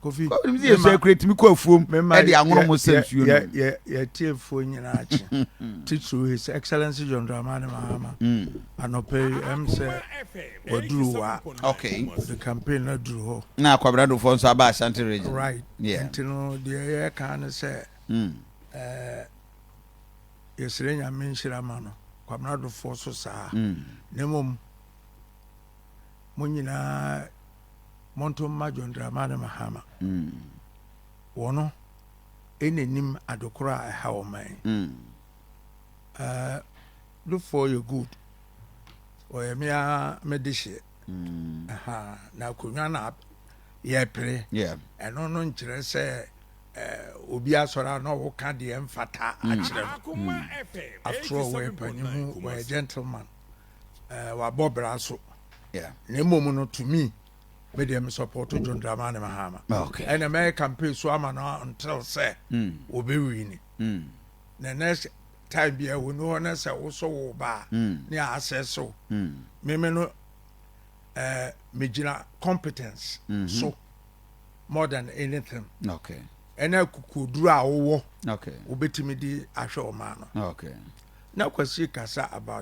Kofi you say create me ko fuom e de anwono mo sensuo no ye tiefo nyina achi to His Excellency John Dramani Mahama anope say oduruwa okay the campaign na duru ho na kwabrado fo nso aba Ashanti region right yeah ntino de ye kan say yesire nyame nhyira ma no kwabrado fo so saa nemom mo nyina monto ma John Dramani Mahama wono enenim adokora a ha o man look for your good or me medishi na kunwa na ye pre yeah eno no nkyere se obi asora na wo ka de mfata akire after we panimu we gentleman wa bobra so yeah na mom no to me me dem support John Dramani Mahama okay and American campaign so am na until say obi win the next time bia we no na say wo so wo ba na access so me no me gina competence so more than anything okay and akukuduru a wo okay obetimi di ahwe o ma no okay na kwasi kasa about